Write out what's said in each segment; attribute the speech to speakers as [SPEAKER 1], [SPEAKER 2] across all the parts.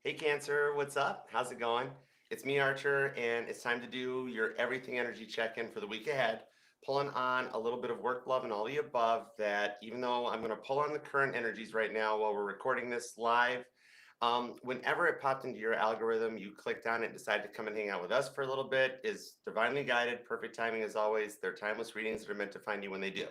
[SPEAKER 1] Hey Cancer, what's up? How's it going? It's me, Archer, and it's time to do your everything energy check-in for the week ahead. Pulling on a little bit of work, love, and all the above. That even though I'm going to pull on the current energies right now while we're recording this live, whenever it popped into your algorithm, you clicked on it, decided to come and hang out with us for a little bit, is divinely guided, perfect timing as always. They're timeless readings that are meant to find you when they do.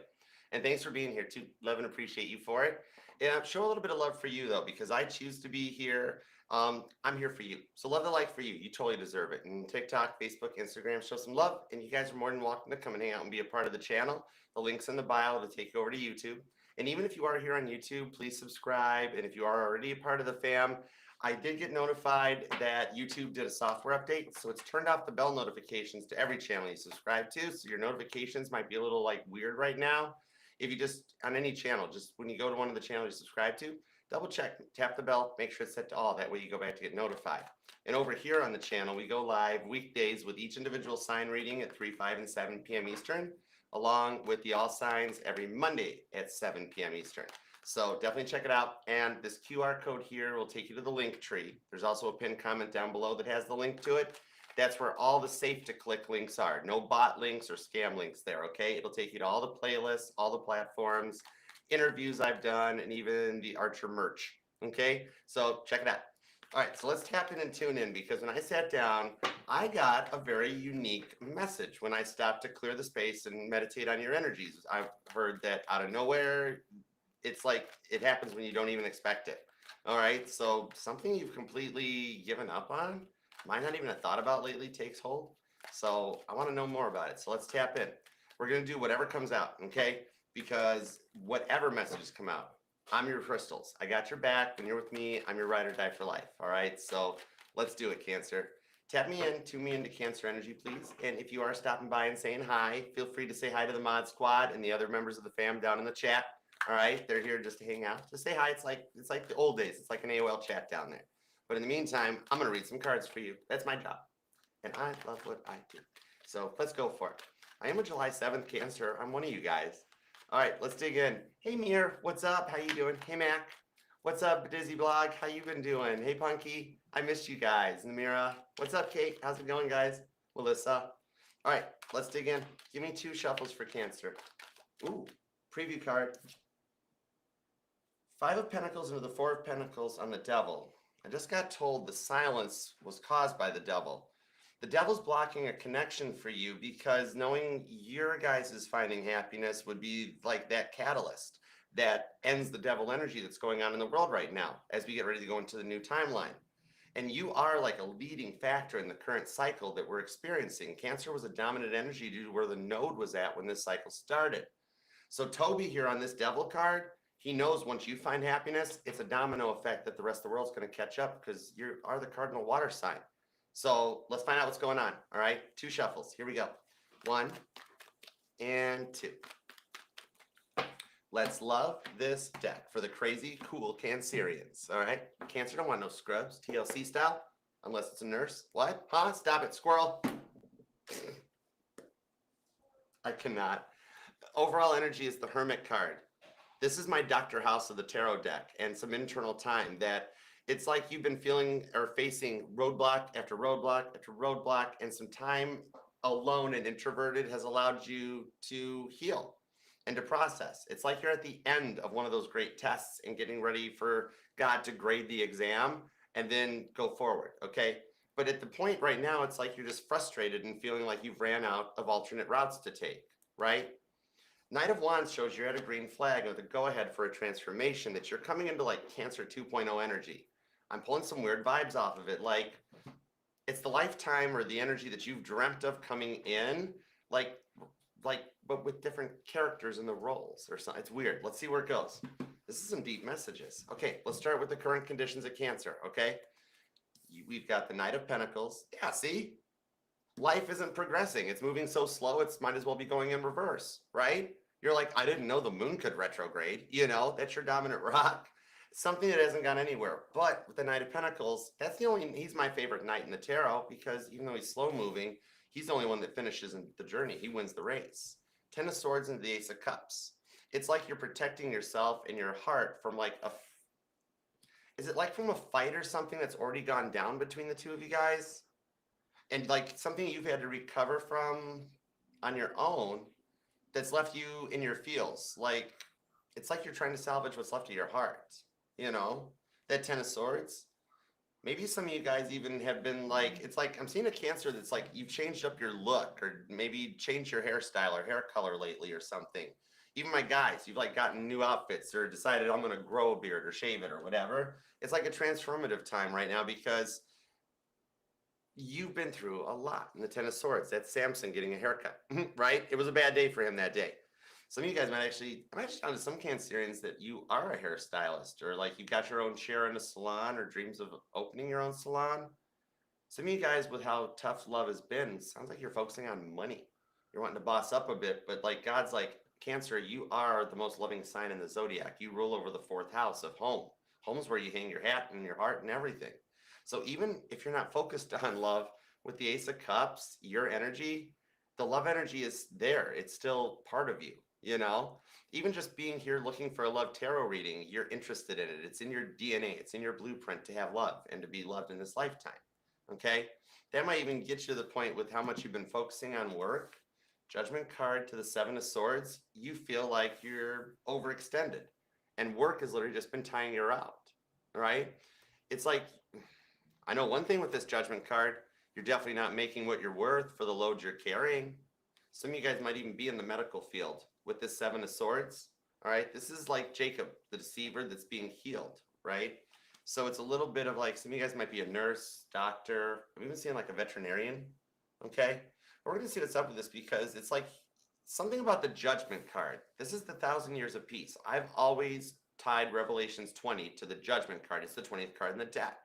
[SPEAKER 1] And thanks for being here too. Love and appreciate you for it. Yeah, show a little bit of love for you though, because I choose to be here. I'm here for you. So love the like for you. You totally deserve it. And TikTok, Facebook, Instagram, show some love. And you guys are more than welcome to come and hang out and be a part of the channel. The link's in the bio to take you over to YouTube. And even if you are here on YouTube, please subscribe. And if you are already a part of the fam, I did get notified that YouTube did a software update. So it's turned off the bell notifications to every channel you subscribe to. So your notifications might be a little like weird right now. If you just, on any channel, just when you go to one of the channels you subscribe to, double check, tap the bell, make sure it's set to all. That way you go back to get notified. And over here on the channel, we go live weekdays with each individual sign reading at 3, 5, and 7 p.m. Eastern, along with the all signs every Monday at 7 p.m. Eastern. So definitely check it out. And this QR code here will take you to the link tree. There's also a pinned comment down below that has the link to it. That's where all the safe to click links are. No bot links or scam links there, okay? It'll take you to all the playlists, all the platforms, interviews I've done, and even the Archer merch, okay? So check it out. All right, so let's tap in and tune in, because when I sat down, I got a very unique message when I stopped to clear the space and meditate on your energies. I've heard that out of nowhere, it's like it happens when you don't even expect it. All right, so something you've completely given up on, might not even have thought about lately, takes hold. So I want to know more about it. So let's tap in. We're going to do whatever comes out, okay? Because whatever messages come out, I'm your crystals. I got your back. When you're with me, I'm your ride or die for life. All right. So let's do it, Cancer. Tap me in, tune me into Cancer energy, please. And if you are stopping by and saying hi, feel free to say hi to the mod squad and the other members of the fam down in the chat. All right. They're here just to hang out. Just say hi. It's like the old days. It's like an AOL chat down there. But in the meantime, I'm going to read some cards for you. That's my job. And I love what I do. So let's go for it. I am a July 7th Cancer. I'm one of you guys. All right, let's dig in. Hey, Mir, what's up? How you doing? Hey, Mac, what's up? Dizzy Blog, how you been doing? Hey, Punky, I missed you guys. Namira, what's up, Kate? How's it going, guys? Melissa. All right, let's dig in. Give me 2 shuffles for Cancer. Ooh, preview card. 5 of Pentacles into the 4 of Pentacles on the Devil. I just got told the silence was caused by the Devil. The Devil's blocking a connection for you because knowing your guys' finding happiness would be like that catalyst that ends the Devil energy that's going on in the world right now as we get ready to go into the new timeline. And you are like a leading factor in the current cycle that we're experiencing. Cancer was a dominant energy due to where the node was at when this cycle started. So Toby here on this Devil card, he knows once you find happiness, it's a domino effect that the rest of the world's going to catch up because you are the cardinal water sign. So let's find out what's going on. All right, 2 shuffles. Here we go. 1 and 2. Let's love this deck for the crazy, cool Cancerians. All right, Cancer don't want no scrubs, TLC style, unless it's a nurse. What? Huh? Stop it, squirrel. I cannot. Overall energy is the Hermit card. This is my Dr. House of the Tarot deck and some internal time that it's like you've been feeling or facing roadblock after roadblock after roadblock, and some time alone and introverted has allowed you to heal and to process. It's like you're at the end of one of those great tests and getting ready for God to grade the exam and then go forward, okay? But at the point right now, it's like you're just frustrated and feeling like you've ran out of alternate routes to take, right? Knight of Wands shows you're at a green flag with a go-ahead for a transformation, that you're coming into like Cancer 2.0 energy. I'm pulling some weird vibes off of it. Like it's the lifetime or the energy that you've dreamt of coming in, like, but with different characters in the roles or something. It's weird. Let's see where it goes. This is some deep messages. Okay, let's start with the current conditions of Cancer, okay? We've got the Knight of Pentacles. Yeah, see? Life isn't progressing. It's moving so slow, it might as well be going in reverse, right? You're like, I didn't know the moon could retrograde. You know, that's your dominant rock. Something that hasn't gone anywhere. But with the Knight of Pentacles, he's my favorite knight in the tarot, because even though he's slow moving, he's the only one that finishes in the journey. He wins the race. 10 of Swords into the Ace of Cups. It's like you're protecting yourself and your heart from like it like from a fight or something that's already gone down between the two of you guys? And like something you've had to recover from on your own that's left you in your feels? Like, it's like you're trying to salvage what's left of your heart, you know? That Ten of Swords. Maybe some of you guys even have been like, it's like I'm seeing a Cancer that's like you've changed up your look or maybe changed your hairstyle or hair color lately or something. Even my guys, you've like gotten new outfits or decided I'm going to grow a beard or shave it or whatever. It's like a transformative time right now because you've been through a lot. In the Ten of Swords, that's Samson getting a haircut, right? It was a bad day for him that day. Some of you guys might actually, I'm actually talking to some Cancerians that you are a hairstylist or like you got your own chair in a salon or dreams of opening your own salon. Some of you guys with how tough love has been, sounds like you're focusing on money. You're wanting to boss up a bit, but like God's like, Cancer, you are the most loving sign in the zodiac. You rule over the fourth house of home. Home's where you hang your hat and your heart and everything. So even if you're not focused on love, with the Ace of Cups, your energy, the love energy is there. It's still part of you, you know? Even just being here looking for a love tarot reading, you're interested in it. It's in your DNA. It's in your blueprint to have love and to be loved in this lifetime, okay? That might even get you to the point with how much you've been focusing on work. Judgment card to the Seven of Swords, you feel like you're overextended and work has literally just been tying you out, right? It's like, I know one thing with this Judgment card, you're definitely not making what you're worth for the load you're carrying. Some of you guys might even be in the medical field with this Seven of Swords, all right? This is like Jacob, the deceiver that's being healed, right? So it's a little bit of like, some of you guys might be a nurse, doctor, I'm even seeing like a veterinarian, okay? We're going to see what's up with this because it's like something about the Judgment card. This is the 1,000 years of peace. I've always tied Revelations 20 to the Judgment card. It's the 20th card in the deck.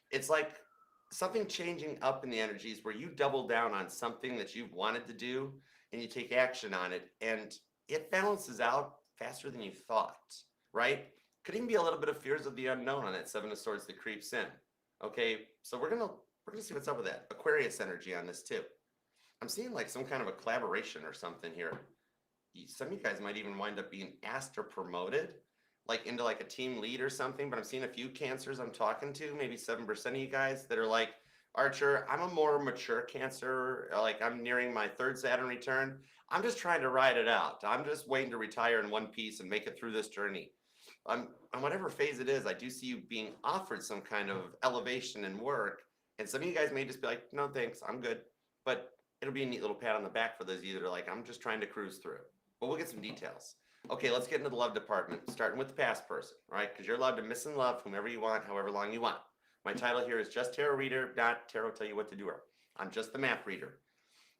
[SPEAKER 1] It's like something changing up in the energies where you double down on something that you've wanted to do and you take action on it and it balances out faster than you thought, right? Could even be a little bit of fears of the unknown on that Seven of Swords that creeps in. Okay, so we're gonna see what's up with that. Aquarius energy on this too. I'm seeing like some kind of a collaboration or something here. Some of you guys might even wind up being asked or promoted, like into like a team lead or something, but I'm seeing a few Cancers I'm talking to, maybe 7% of you guys that are like, Archer, I'm a more mature Cancer, like I'm nearing my third Saturn return. I'm just trying to ride it out. I'm just waiting to retire in one piece and make it through this journey. On whatever phase it is, I do see you being offered some kind of elevation in work. And some of you guys may just be like, no, thanks, I'm good. But it'll be a neat little pat on the back for those of you that are like, I'm just trying to cruise through. But we'll get some details. Okay, let's get into the love department, starting with the past person, right? Because you're allowed to miss and love whomever you want, however long you want. My title here is just tarot reader, not tarot tell you what to do. I'm just the map reader.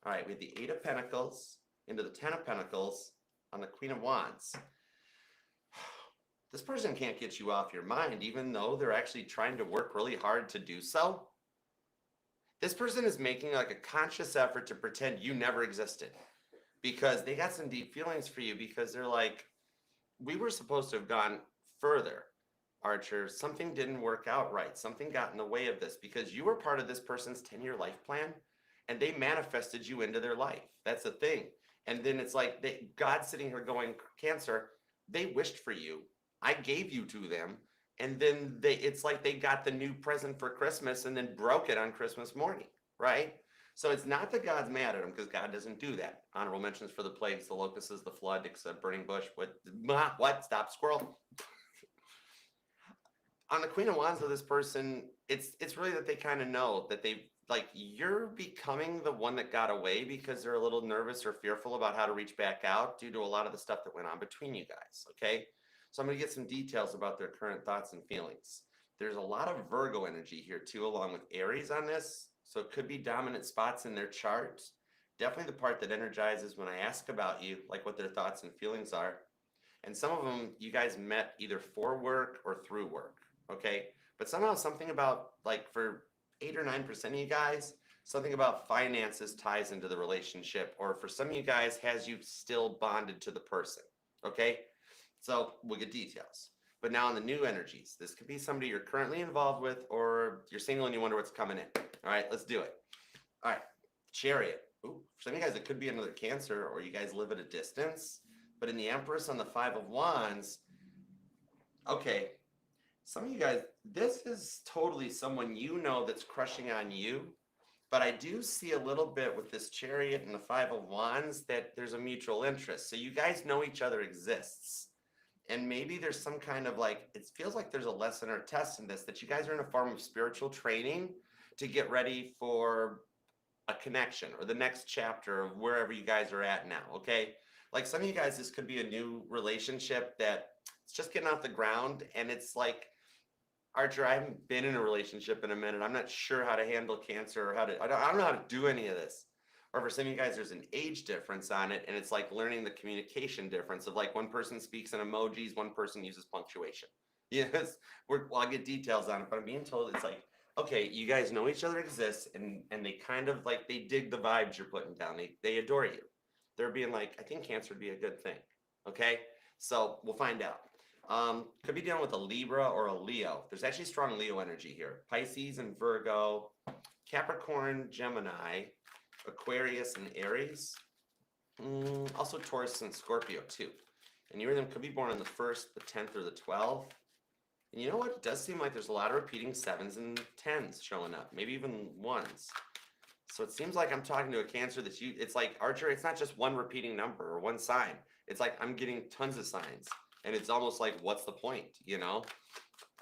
[SPEAKER 1] All right, we have the Eight of Pentacles into the Ten of Pentacles on the Queen of Wands. This person can't get you off your mind, even though they're actually trying to work really hard to do so. This person is making like a conscious effort to pretend you never existed because they got some deep feelings for you because they're like, we were supposed to have gone further, Archer. Something didn't work out right. Something got in the way of this because you were part of this person's 10-year life plan and they manifested you into their life. That's the thing. And then it's like God's sitting here going, Cancer, they wished for you. I gave you to them. And then it's like they got the new present for Christmas and then broke it on Christmas morning, right? So it's not that God's mad at them because God doesn't do that. Honorable mentions for the plagues, the locusts, the flood, except burning bush. What? Stop, squirrel. On the Queen of Wands of this person, it's really that they kind of know that they like you're becoming the one that got away because they're a little nervous or fearful about how to reach back out due to a lot of the stuff that went on between you guys, okay? So I'm going to get some details about their current thoughts and feelings. There's a lot of Virgo energy here too, along with Aries on this. So it could be dominant spots in their chart. Definitely the part that energizes when I ask about you, like what their thoughts and feelings are. And some of them you guys met either for work or through work, okay? But somehow something about like for 8 or 9% of you guys, something about finances ties into the relationship, or for some of you guys has you still bonded to the person, okay? So we'll get details. But now on the new energies, this could be somebody you're currently involved with or you're single and you wonder what's coming in. All right, let's do it. All right, Chariot. Ooh, for some of you guys, it could be another Cancer or you guys live at a distance. But in the Empress on the Five of Wands, okay, Some of you guys, this is totally someone you know that's crushing on you. But I do see a little bit with this Chariot and the Five of Wands that there's a mutual interest. So you guys know each other exists. And maybe there's some kind of like, it feels like there's a lesson or a test in this, that you guys are in a form of spiritual training to get ready for a connection or the next chapter of wherever you guys are at now. Okay. Like some of you guys, this could be a new relationship that it's just getting off the ground. And it's like, Archer, I haven't been in a relationship in a minute. I'm not sure how to handle Cancer or I don't know how to do any of this. Or for some of you guys, there's an age difference on it. And it's like learning the communication difference of like one person speaks in emojis, one person uses punctuation. Yes, I'll get details on it, but I'm being told it's like, okay, you guys know each other exists and they kind of like, they dig the vibes you're putting down. They adore you. They're being like, I think Cancer would be a good thing. Okay, so we'll find out. Could be dealing with a Libra or a Leo. There's actually strong Leo energy here. Pisces and Virgo, Capricorn, Gemini, Aquarius and Aries. Also Taurus and Scorpio too. And you or them could be born on the 1st, the 10th, or the 12th. And you know what? It does seem like there's a lot of repeating 7s and 10s showing up, maybe even 1s. So it seems like I'm talking to a Cancer that it's like, Archer, it's not just one repeating number or one sign. It's like I'm getting tons of signs. And it's almost like, what's the point, you know?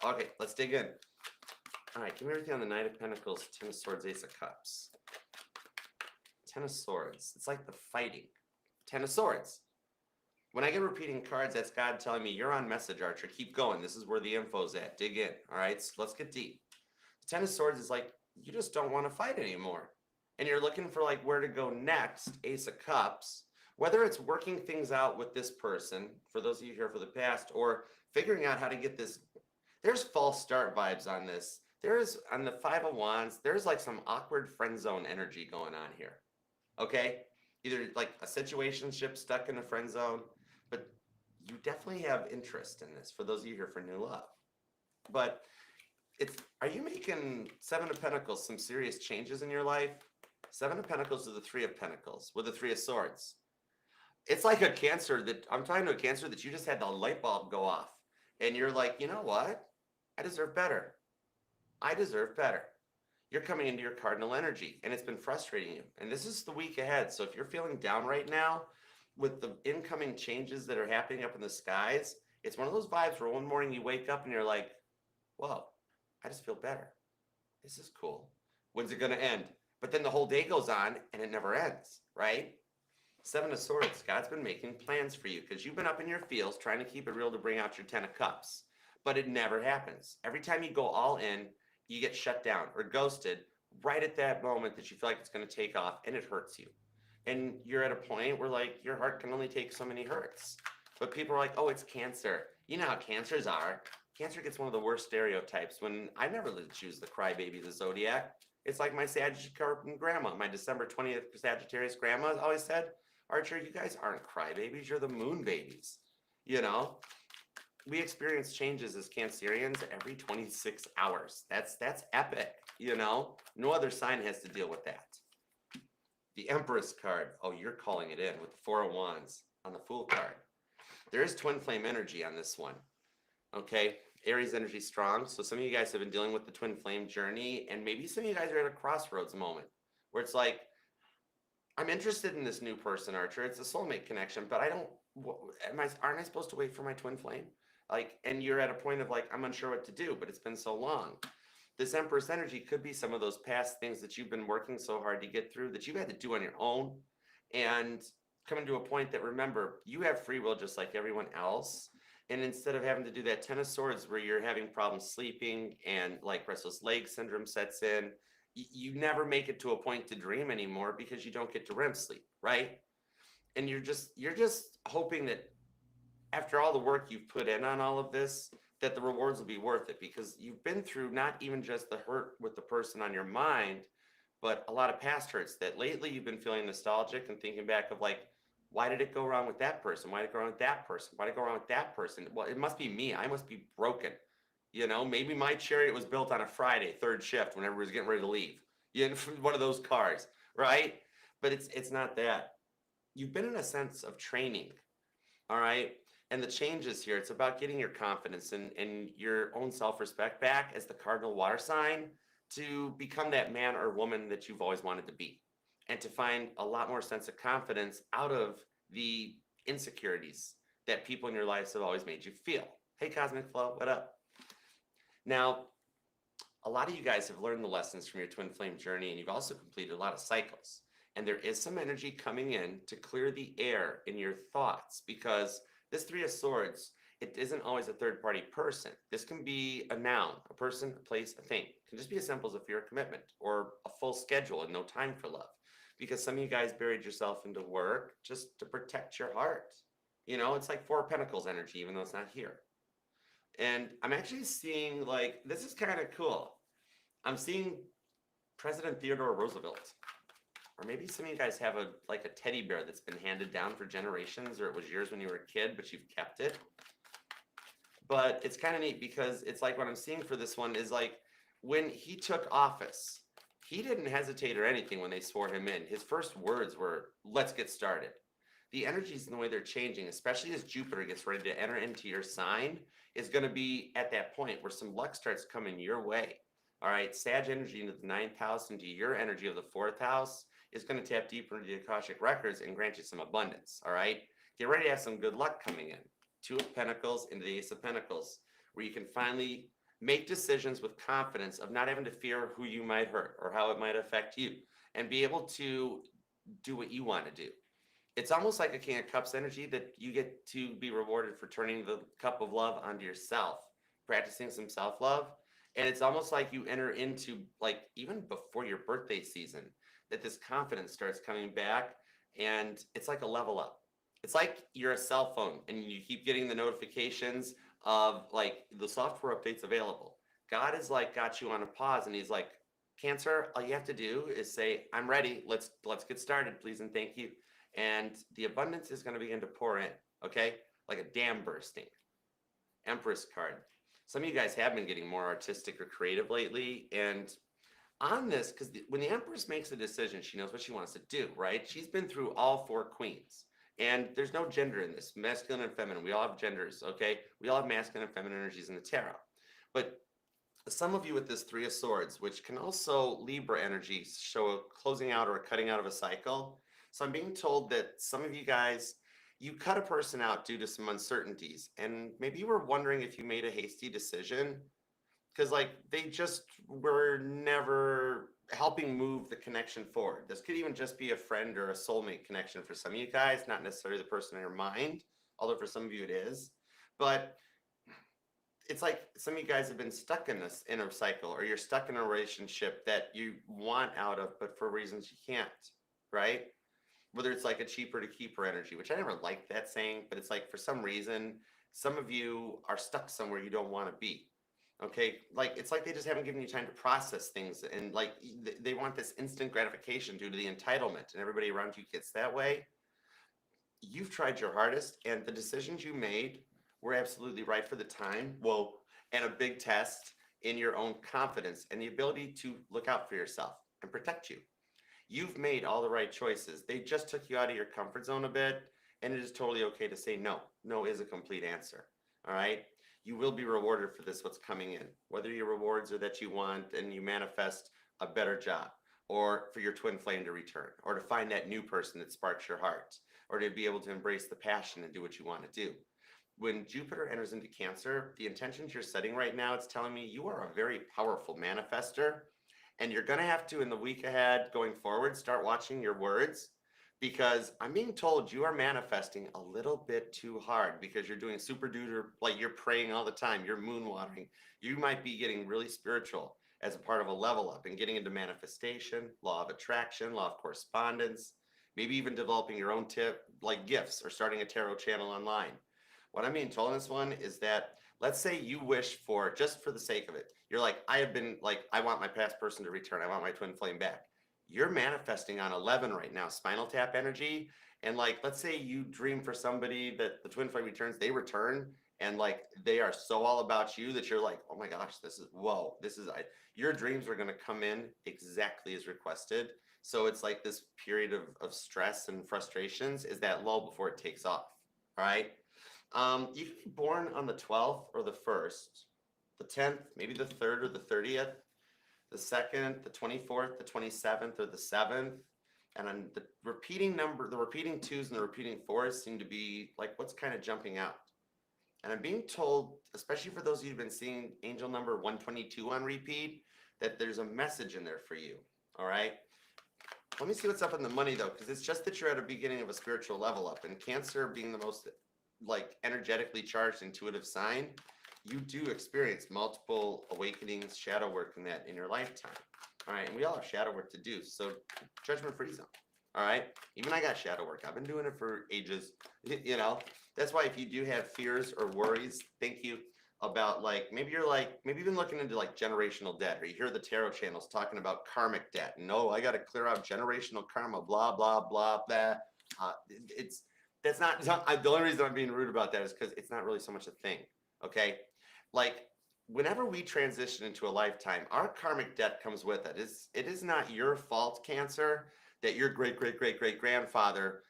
[SPEAKER 1] Okay, let's dig in. All right, give me everything on the Knight of Pentacles, Ten of Swords, Ace of Cups. Ten of Swords, it's like the fighting. Ten of Swords. When I get repeating cards, that's God telling me, you're on message, Archer. Keep going. This is where the info's at. Dig in, all right? So let's get deep. Ten of Swords is like, you just don't want to fight anymore. And you're looking for like where to go next, Ace of Cups. Whether it's working things out with this person, for those of you here for the past, or figuring out how to get this, there's false start vibes on this. There's, on the Five of Wands, there's like some awkward friend zone energy going on here. Okay? Either like a situationship stuck in a friend zone, but you definitely have interest in this for those of you here for new love. But are you making Seven of Pentacles some serious changes in your life? Seven of Pentacles to the Three of Pentacles with the Three of Swords. It's like a Cancer that I'm talking to a Cancer that you just had the light bulb go off and you're like, you know what? I deserve better. I deserve better. You're coming into your cardinal energy and it's been frustrating you. And this is the week ahead. So if you're feeling down right now with the incoming changes that are happening up in the skies, it's one of those vibes where one morning you wake up and you're like, whoa, I just feel better. This is cool. When's it going to end? But then the whole day goes on and it never ends, right? Seven of Swords, God's been making plans for you because you've been up in your fields trying to keep it real to bring out your Ten of Cups, but it never happens. Every time you go all in, you get shut down or ghosted right at that moment that you feel like it's going to take off and it hurts you. And you're at a point where like your heart can only take so many hurts. But people are like, oh, it's Cancer. You know how Cancers are. Cancer gets one of the worst stereotypes when I never choose the crybaby, the zodiac. It's like my Sagittarius grandma, my December 20th Sagittarius grandma always said, Archer, you guys aren't crybabies, you're the moon babies. You know, we experience changes as Cancerians every 26 hours. That's epic, you know? No other sign has to deal with that. The Empress card, oh, you're calling it in with the Four of Wands on the Fool card. There is twin flame energy on this one, okay? Aries energy strong, so some of you guys have been dealing with the twin flame journey, and maybe some of you guys are at a crossroads moment where it's like, I'm interested in this new person, Archer. It's a soulmate connection, but aren't I supposed to wait for my twin flame? Like, and you're at a point of like, I'm unsure what to do, but it's been so long. This Empress energy could be some of those past things that you've been working so hard to get through that you've had to do on your own and coming to a point that, remember, you have free will just like everyone else. And instead of having to do that Ten of Swords where you're having problems sleeping and like restless leg syndrome sets in, you never make it to a point to dream anymore because you don't get to REM sleep, right? And you're just hoping that after all the work you've put in on all of this, that the rewards will be worth it because you've been through not even just the hurt with the person on your mind, but a lot of past hurts that lately you've been feeling nostalgic and thinking back of like, why did it go wrong with that person? Why did it go wrong with that person? Why did it go wrong with that person? Well, it must be me. I must be broken. You know, maybe my Chariot was built on a Friday, third shift, when everybody's getting ready to leave. You know, one of those cars, right? But it's not that. You've been in a sense of training, all right? And the changes here, it's about getting your confidence and your own self-respect back as the cardinal water sign to become that man or woman that you've always wanted to be, and to find a lot more sense of confidence out of the insecurities that people in your lives have always made you feel. Hey, Cosmic Flow, what up? Now, a lot of you guys have learned the lessons from your twin flame journey, and you've also completed a lot of cycles. And there is some energy coming in to clear the air in your thoughts, because this Three of Swords, it isn't always a third party person. This can be a noun, a person, a place, a thing. It can just be as simple as a fear of commitment or a full schedule and no time for love. Because some of you guys buried yourself into work just to protect your heart. You know, it's like Four of Pentacles energy, even though it's not here. And I'm actually seeing, like, this is kind of cool. I'm seeing President Theodore Roosevelt. Or maybe some of you guys have a teddy bear that's been handed down for generations, or it was yours when you were a kid, but you've kept it. But it's kind of neat because it's like what I'm seeing for this one is like when he took office, he didn't hesitate or anything when they swore him in. His first words were, let's get started. The energies and the way they're changing, especially as Jupiter gets ready to enter into your sign, is going to be at that point where some luck starts coming your way. All right, Sag energy into the 9th house, into your energy of the 4th house, is going to tap deeper into the Akashic records and grant you some abundance. All right, get ready to have some good luck coming in. 2 of Pentacles into the Ace of Pentacles, where you can finally make decisions with confidence of not having to fear who you might hurt or how it might affect you, and be able to do what you want to do. It's almost like a King of Cups energy that you get to be rewarded for turning the cup of love onto yourself, practicing some self-love. And it's almost like you enter into, like, even before your birthday season, that this confidence starts coming back, and it's like a level up. It's like you're a cell phone and you keep getting the notifications of like the software updates available. God is like got you on a pause, and he's like, Cancer, all you have to do is say, I'm ready. Let's get started, please and thank you. And the abundance is going to begin to pour in, okay? Like a dam bursting. Empress card. Some of you guys have been getting more artistic or creative lately, and on this, because when the Empress makes a decision, she knows what she wants to do, right? She's been through all 4 queens, and there's no gender in this, masculine and feminine. We all have genders, okay? We all have masculine and feminine energies in the tarot. But some of you with this 3 of Swords, which can also Libra energy, show a closing out or a cutting out of a cycle. So I'm being told that some of you guys, you cut a person out due to some uncertainties, and maybe you were wondering if you made a hasty decision because like they just were never helping move the connection forward. This could even just be a friend or a soulmate connection for some of you guys, not necessarily the person in your mind, although for some of you it is. But it's like some of you guys have been stuck in this inner cycle, or you're stuck in a relationship that you want out of, but for reasons you can't, right? Whether it's like a cheaper to keeper energy, which I never liked that saying, but it's like for some reason, some of you are stuck somewhere you don't want to be. Okay, like it's like they just haven't given you time to process things, and like they want this instant gratification due to the entitlement, and everybody around you gets that way. You've tried your hardest, and the decisions you made were absolutely right for the time. Well, and a big test in your own confidence and the ability to look out for yourself and protect you. You've made all the right choices. They just took you out of your comfort zone a bit, and it is totally okay to say no. No is a complete answer. All right. You will be rewarded for this, what's coming in, whether your rewards are that you want and you manifest a better job, or for your twin flame to return, or to find that new person that sparks your heart, or to be able to embrace the passion and do what you want to do. When Jupiter enters into Cancer, the intentions you're setting right now, it's telling me you are a very powerful manifester, and you're going to have to, in the week ahead going forward, start watching your words, because I'm being told you are manifesting a little bit too hard, because you're doing super duper, like you're praying all the time, you're moon watering. You might be getting really spiritual as a part of a level up and getting into manifestation, law of attraction, law of correspondence, maybe even developing your own like gifts, or starting a tarot channel online. What I'm being told in this one is that, let's say you wish for, just for the sake of it, you're like, I have been like, I want my past person to return. I want my twin flame back. You're manifesting on 11 right now, spinal tap energy. And like, let's say you dream for somebody that the twin flame returns, they return, and like, they are so all about you that you're like, oh my gosh, this is, whoa, this is, your dreams are going to come in exactly as requested. So it's like this period of stress and frustrations is that lull before it takes off. All right. You can be born on the 12th or the 1st, the 10th, maybe the 3rd or the 30th, the 2nd, the 24th, the 27th, or the 7th. And on the repeating number, the repeating twos and the repeating fours seem to be like what's kind of jumping out. And I'm being told, especially for those of you who've been seeing angel number 122 on repeat, that there's a message in there for you. All right. Let me see what's up in the money though, because it's just that you're at a beginning of a spiritual level up. And Cancer being the most like energetically charged intuitive sign, you do experience multiple awakenings, shadow work in that in your lifetime. All right. And we all have shadow work to do. So judgment free zone. All right. Even I got shadow work. I've been doing it for ages. You know, that's why if you do have fears or worries, thank you about maybe you've been looking into like generational debt, or you hear the tarot channels talking about karmic debt. No, I got to clear out generational karma, blah, blah, blah, blah. That's not the only reason I'm being rude about that is because it's not really so much a thing. Okay. Like whenever we transition into a lifetime, our karmic debt comes with it. It is not your fault, Cancer, that your great grandfather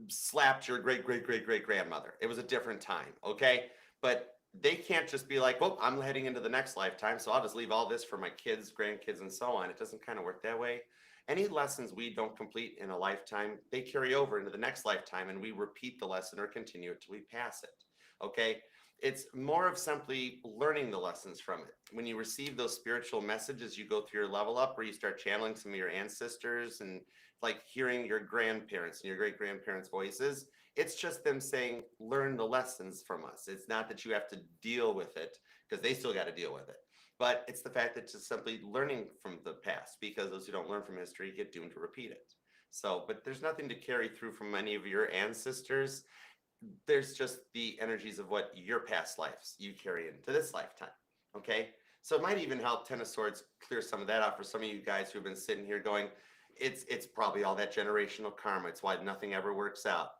[SPEAKER 1] slapped your great grandmother. It was a different time. Okay. But they can't just be like, well, I'm heading into the next lifetime, so I'll just leave all this for my kids, grandkids, and so on. It doesn't kind of work that way. Any lessons we don't complete in a lifetime, they carry over into the next lifetime, and we repeat the lesson or continue it till we pass it. Okay? It's more of simply learning the lessons from it. When you receive those spiritual messages, you go through your level up, where you start channeling some of your ancestors and like hearing your grandparents and your great grandparents' voices. It's just them saying, learn the lessons from us. It's not that you have to deal with it, because they still got to deal with it. But it's the fact that just simply learning from the past, because those who don't learn from history get doomed to repeat it. So, but there's nothing to carry through from any of your ancestors. There's just the energies of what your past lives you carry into this lifetime. Okay. So it might even help Ten of Swords clear some of that out for some of you guys who've been sitting here going, it's probably all that generational karma. It's why nothing ever works out.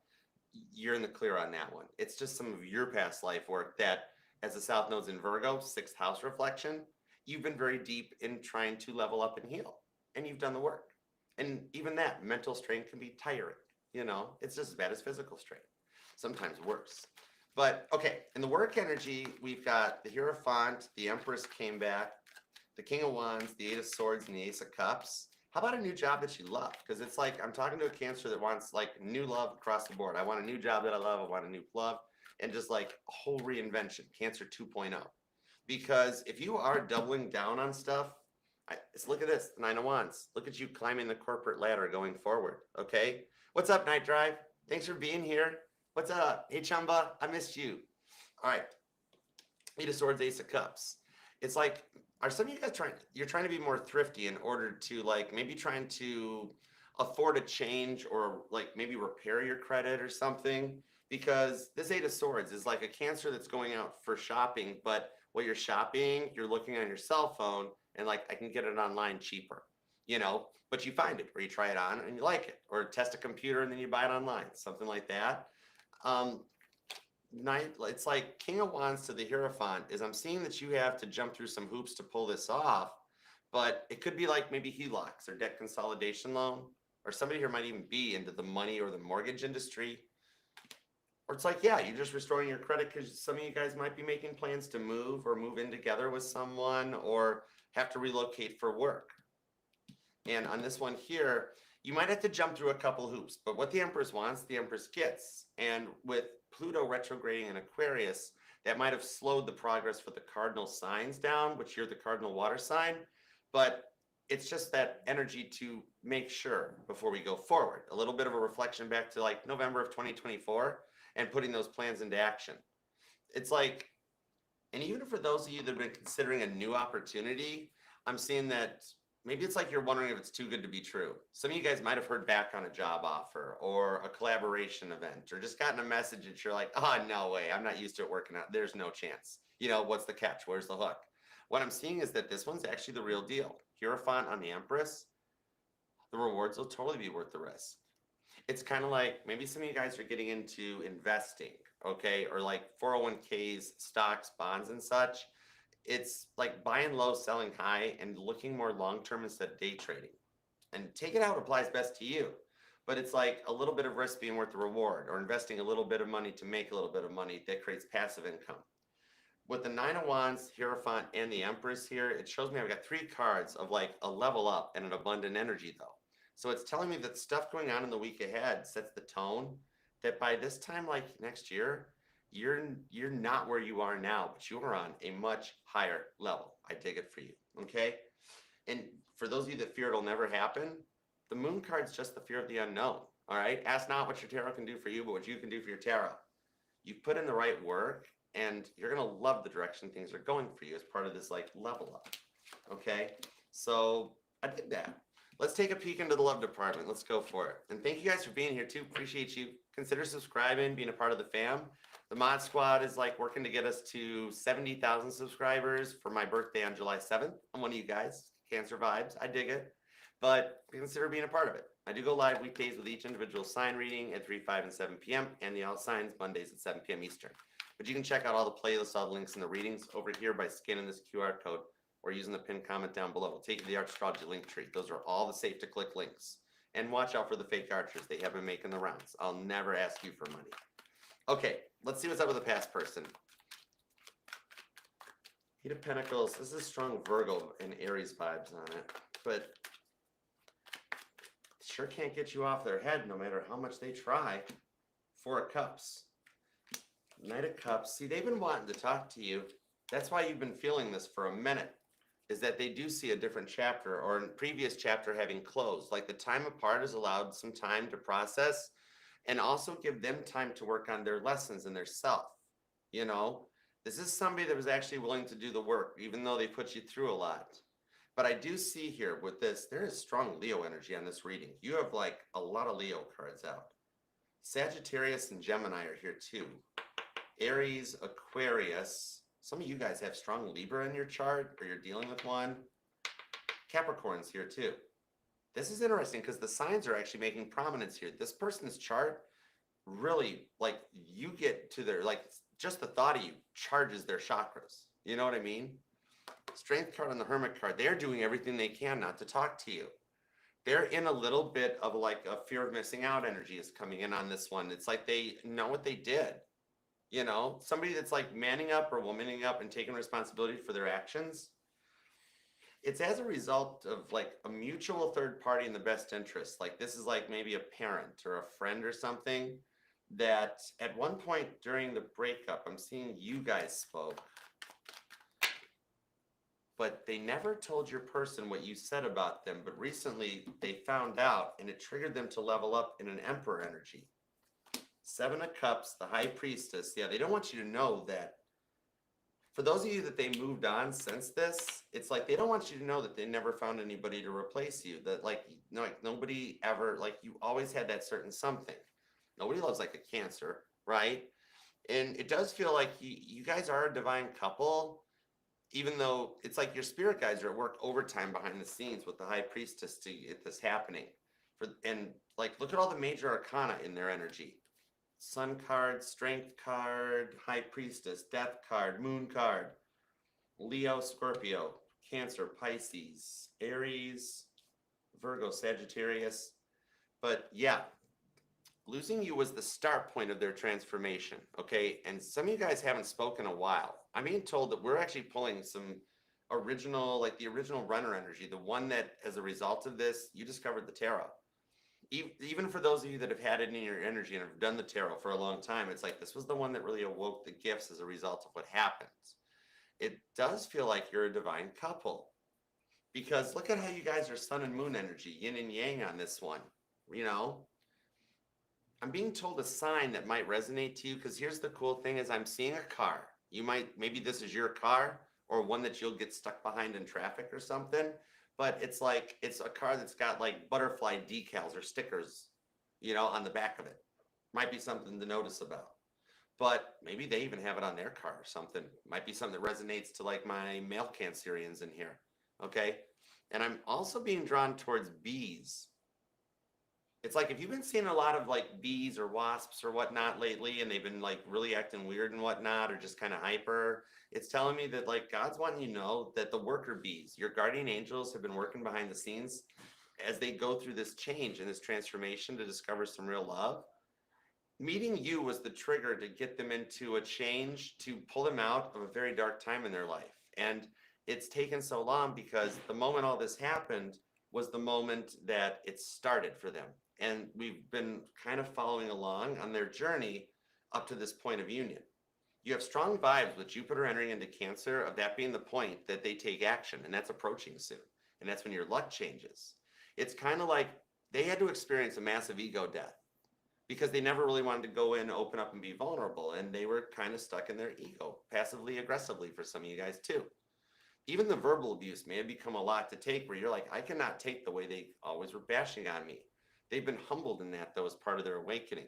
[SPEAKER 1] You're in the clear on that one. It's just some of your past life work that, as the South Node's in Virgo, 6th house reflection, you've been very deep in trying to level up and heal, and you've done the work. And even that mental strain can be tiring. You know, it's just as bad as physical strain, sometimes worse. But okay, in the work energy, we've got the Hierophant, the Empress came back, the King of Wands, the 8 of Swords, and the Ace of Cups. How about a new job that you love? Because it's like, I'm talking to a Cancer that wants like new love across the board. I want a new job that I love. I want a new love, and just like a whole reinvention, Cancer 2.0. Because if you are doubling down on stuff, look at this, 9 of Wands. Look at you climbing the corporate ladder going forward. Okay. What's up, Night Drive? Thanks for being here. What's up? Hey, Chamba, I missed you. All right. 8 of Swords, Ace of Cups. It's like, are some of you guys trying to be more thrifty in order to like maybe trying to afford a change, or like maybe repair your credit or something? Because this 8 of Swords is like a Cancer that's going out for shopping, but what you're shopping, you're looking on your cell phone and like, I can get it online cheaper, you know, but you find it, or you try it on and you like it, or test a computer and then you buy it online, something like that. It's like King of Wands to the Hierophant is, I'm seeing that you have to jump through some hoops to pull this off, but it could be like maybe HELOCs or debt consolidation loan, or somebody here might even be into the money or the mortgage industry. Or it's like, yeah, you're just restoring your credit because some of you guys might be making plans to move or move in together with someone, or have to relocate for work. And on this one here, you might have to jump through a couple hoops, but what the Empress wants, the Empress gets. And with Pluto retrograding in Aquarius, that might have slowed the progress for the cardinal signs down, which you're the cardinal water sign. But it's just that energy to make sure before we go forward. A little bit of a reflection back to like November of 2024 and putting those plans into action. It's like, and even for those of you that have been considering a new opportunity, I'm seeing that maybe it's like you're wondering if it's too good to be true. Some of you guys might have heard back on a job offer or a collaboration event, or just gotten a message that you're like, oh, no way, I'm not used to it working out. There's no chance. You know, what's the catch? Where's the hook? What I'm seeing is that this one's actually the real deal. Hierophant on the Empress, the rewards will totally be worth the risk. It's kind of like maybe some of you guys are getting into investing, okay, or like 401ks, stocks, bonds, and such. It's like buying low, selling high, and looking more long-term instead of day trading. And take it how it applies best to you. but it's like a little bit of risk being worth the reward, or investing a little bit of money to make a little bit of money that creates passive income. With the Nine of Wands, Hierophant, and the Empress here, it shows me I've got 3 cards of like a level up and an abundant energy though. So it's telling me that stuff going on in the week ahead sets the tone that by this time, like next year, you're not where you are now, but you are on a much higher level. I dig it for you. Okay. And for those of you that fear it'll never happen, the moon card's just the fear of the unknown. All right. Ask not what your tarot can do for you, but what you can do for your tarot. You've put in the right work and you're going to love the direction things are going for you as part of this like level up. Okay. So I did that. Let's take a peek into the love department. Let's go for it. And thank you guys for being here too. Appreciate you. Consider subscribing, being a part of the fam. The mod squad is like working to get us to 70,000 subscribers for my birthday on July 7th. I'm one of you guys. Cancer vibes. I dig it. But consider being a part of it. I do go live weekdays with each individual sign reading at 3, 5, and 7 p.m. and the all signs Mondays at 7 p.m. Eastern. But you can check out all the playlists, all the links, and the readings over here by scanning this QR code or using the pinned comment down below. We'll take you to the Astrology link tree. Those are all the safe to click links. And watch out for the fake archers. They have been making the rounds. I'll never ask you for money. Okay, let's see what's up with the past person. Eight of Pentacles. This is strong Virgo and Aries vibes on it. But sure can't get you off their head no matter how much they try. Four of Cups. Knight of Cups. See, they've been wanting to talk to you. That's why you've been feeling this for a minute, is that they do see a different chapter or a previous chapter having closed. Like the time apart has allowed some time to process and also give them time to work on their lessons and their self. You know, this is somebody that was actually willing to do the work, even though they put you through a lot. But I do see here with this, there is strong Leo energy on this reading. You have like a lot of Leo cards out. Sagittarius and Gemini are here too. Aries, Aquarius. Some of you guys have strong Libra in your chart or you're dealing with one. Capricorn's here too. This is interesting because the signs are actually making prominence here. This person's chart really, like, you get to their, like, just the thought of you charges their chakras. You know what I mean? Strength card on the Hermit card. They're doing everything they can not to talk to you. They're in a little bit of like a fear of missing out energy is coming in on this one. It's like they know what they did. You know, somebody that's like manning up or womaning up and taking responsibility for their actions. It's as a result of like a mutual third party in the best interest. Like this is like maybe a parent or a friend or something that at one point during the breakup, I'm seeing you guys spoke, but they never told your person what you said about them. But recently they found out and it triggered them to level up in an Emperor energy. 7 of Cups, the High Priestess. Yeah, they don't want you to know that. For those of you that they moved on since this, it's like they don't want you to know that they never found anybody to replace you. That like, no, like nobody ever, like you always had that certain something. Nobody loves like a Cancer, right? And it does feel like you guys are a divine couple, even though it's like your spirit guides are at work overtime behind the scenes with the High Priestess to get this happening. And like, look at all the major arcana in their energy. Sun card, Strength card, High Priestess, Death card, Moon card, Leo, Scorpio, Cancer, Pisces, Aries, Virgo, Sagittarius. But yeah, losing you was the start point of their transformation, okay? And some of you guys haven't spoken a while. I'm being told that we're actually pulling some original, like the original runner energy, the one that as a result of this, you discovered the tarot. Even for those of you that have had it in your energy and have done the tarot for a long time, it's like this was the one that really awoke the gifts as a result of what happens. It does feel like you're a divine couple because look at how you guys are sun and moon energy, yin and yang on this one. You know, I'm being told a sign that might resonate to you because here's the cool thing is I'm seeing a car. You might, maybe this is your car or one that you'll get stuck behind in traffic or something. But it's like, it's a car that's got like butterfly decals or stickers, you know, on the back of it. Might be something to notice about. But maybe they even have it on their car or something. Might be something that resonates to like my male Cancerians in here. Okay. And I'm also being drawn towards bees. It's like if you've been seeing a lot of like bees or wasps or whatnot lately, and they've been like really acting weird and whatnot, or just kind of hyper, it's telling me that like God's wanting you to know that the worker bees, your guardian angels have been working behind the scenes as they go through this change and this transformation to discover some real love, meeting you was the trigger to get them into a change, to pull them out of a very dark time in their life. And it's taken so long because the moment all this happened was the moment that it started for them. And we've been kind of following along on their journey up to this point of union. You have strong vibes with Jupiter entering into Cancer of that being the point that they take action, and that's approaching soon. And that's when your luck changes. It's kind of like they had to experience a massive ego death because they never really wanted to go in, open up, and be vulnerable. And they were kind of stuck in their ego, passively aggressively for some of you guys too. Even the verbal abuse may have become a lot to take where you're like, I cannot take the way they always were bashing on me. They've been humbled in that, though, as part of their awakening.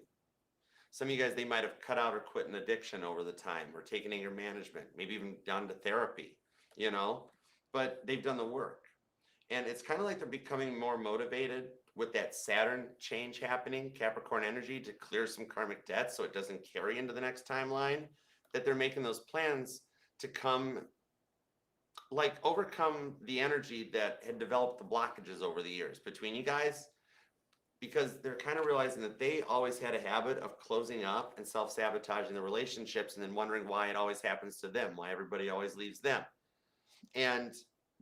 [SPEAKER 1] Some of you guys, they might have cut out or quit an addiction over the time or taken anger management, maybe even gone to therapy, you know, but they've done the work. And it's kind of like they're becoming more motivated with that Saturn change happening, Capricorn energy, to clear some karmic debt so it doesn't carry into the next timeline, that they're making those plans to come, like, overcome the energy that had developed the blockages over the years between you guys, because they're kind of realizing that they always had a habit of closing up and self-sabotaging the relationships and then wondering why it always happens to them, why everybody always leaves them. And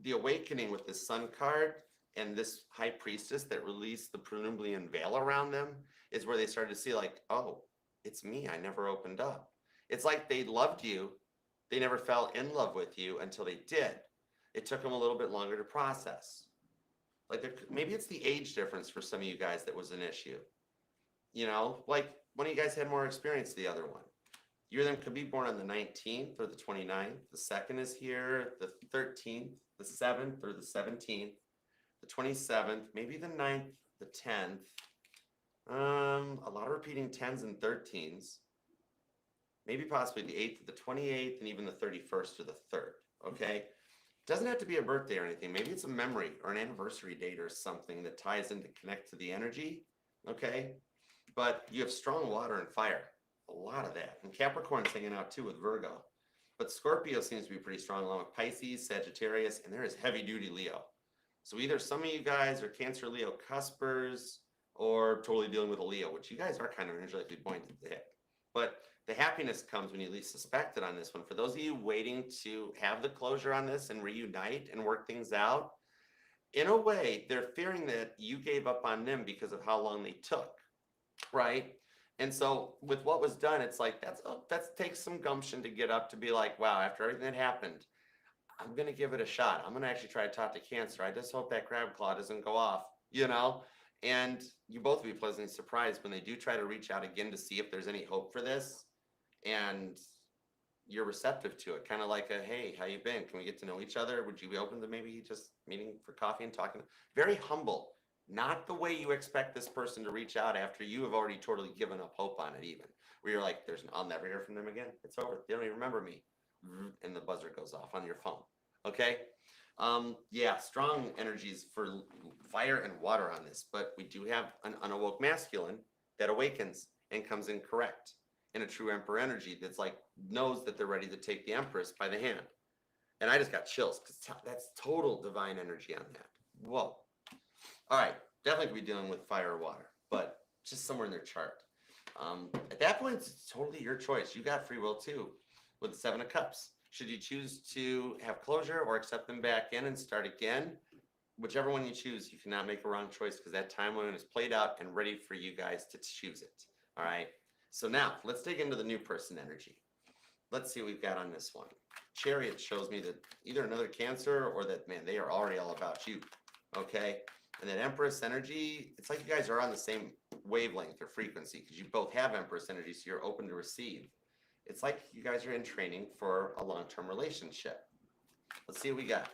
[SPEAKER 1] the awakening with the Sun card and this High Priestess that released the Prunubian veil around them is where they started to see, like, oh, it's me. I never opened up. It's like they loved you. They never fell in love with you until they did. It took them a little bit longer to process. Like, maybe it's the age difference for some of you guys that was an issue. You know, like one of you guys had more experience than the other one. You or them could be born on the 19th or the 29th. The 2nd is here, the 13th, the 7th or the 17th, the 27th, maybe the 9th, the 10th. A lot of repeating 10s and 13s. Maybe possibly the 8th, the 28th, and even the 31st or the 3rd, okay? Doesn't have to be a birthday or anything. Maybe it's a memory or an anniversary date or something that ties in to connect to the energy, okay? But you have strong water and fire, a lot of that. And Capricorn's hanging out too with Virgo. But Scorpio seems to be pretty strong along with Pisces, Sagittarius, and there is heavy duty Leo. So either some of you guys are Cancer, Leo cuspers, or totally dealing with a Leo, which you guys are kind of energetically pointed at the hip. But the happiness comes when you least suspect it on this one. For those of you waiting to have the closure on this and reunite and work things out, in a way, they're fearing that you gave up on them because of how long they took, right? And so with what was done, it's like, that takes some gumption to get up to be like, wow, after everything that happened, I'm going to give it a shot. I'm going to actually try to talk to Cancer. I just hope that crab claw doesn't go off, you know? And you both will be pleasantly surprised when they do try to reach out again to see if there's any hope for this. And you're receptive to it, kind of like a, hey, how you been? Can we get to know each other? Would you be open to maybe just meeting for coffee and talking? Very humble, not the way you expect this person to reach out after you have already totally given up hope on it, even where you're like, I'll never hear from them again. It's over. They don't even remember me. And the buzzer goes off on your phone. Okay. Yeah, strong energies for fire and water on this, but we do have an unawoke masculine that awakens and comes in correct. In a true Emperor energy that's like knows that they're ready to take the Empress by the hand. And I just got chills because that's total divine energy on that. Whoa. All right, definitely could be dealing with fire or water, but just somewhere in their chart. At that point, it's totally your choice. You got free will too with the 7 of Cups. Should you choose to have closure or accept them back in and start again, whichever one you choose, you cannot make a wrong choice because that timeline is played out and ready for you guys to choose it. All right. So now let's dig into the new person energy. Let's see what we've got on this one. Chariot shows me that either another Cancer or that, man, they are already all about you. Okay. And that Empress energy, it's like you guys are on the same wavelength or frequency because you both have Empress energy, so you're open to receive. It's like you guys are in training for a long-term relationship. Let's see what we got.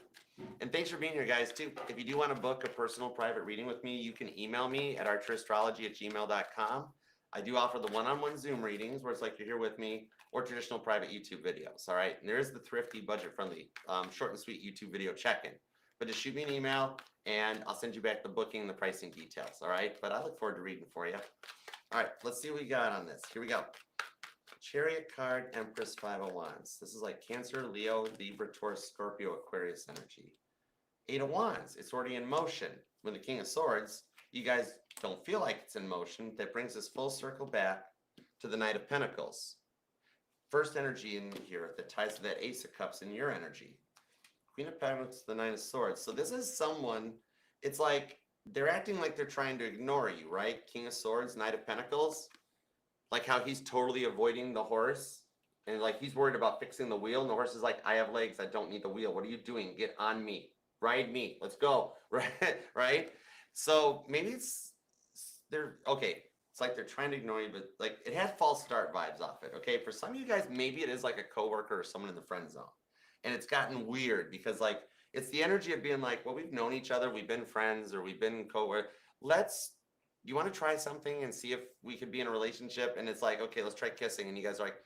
[SPEAKER 1] And thanks for being here, guys, too. If you do want to book a personal private reading with me, you can email me at archerastrology@gmail.com. I do offer the one-on-one Zoom readings where it's like you're here with me, or traditional private YouTube videos, all right? And there is the thrifty, budget-friendly, short and sweet YouTube video check-in. But just shoot me an email, and I'll send you back the booking and the pricing details, all right? But I look forward to reading for you. All right, let's see what we got on this. Here we go. Chariot card, Empress, 5 of Wands. This is like Cancer, Leo, Libra, Taurus, Scorpio, Aquarius energy. Eight of Wands, it's already in motion. With the King of Swords, you guys don't feel like it's in motion. That brings us full circle back to the Knight of Pentacles. First energy in here that ties to that Ace of Cups in your energy. Queen of Pentacles, the Nine of Swords. So this is someone, it's like they're acting like they're trying to ignore you, right? King of Swords, Knight of Pentacles. Like how he's totally avoiding the horse. And like he's worried about fixing the wheel. And the horse is like, I have legs. I don't need the wheel. What are you doing? Get on me. Ride me. Let's go. Right? Right? So maybe they're okay. It's like they're trying to ignore you, but like it had false start vibes off it. Okay. For some of you guys, maybe it is like a coworker or someone in the friend zone. And it's gotten weird because like it's the energy of being like, well, we've known each other, we've been friends, or we've been co-workers. You want to try something and see if we could be in a relationship? And it's like, okay, let's try kissing. And you guys are like,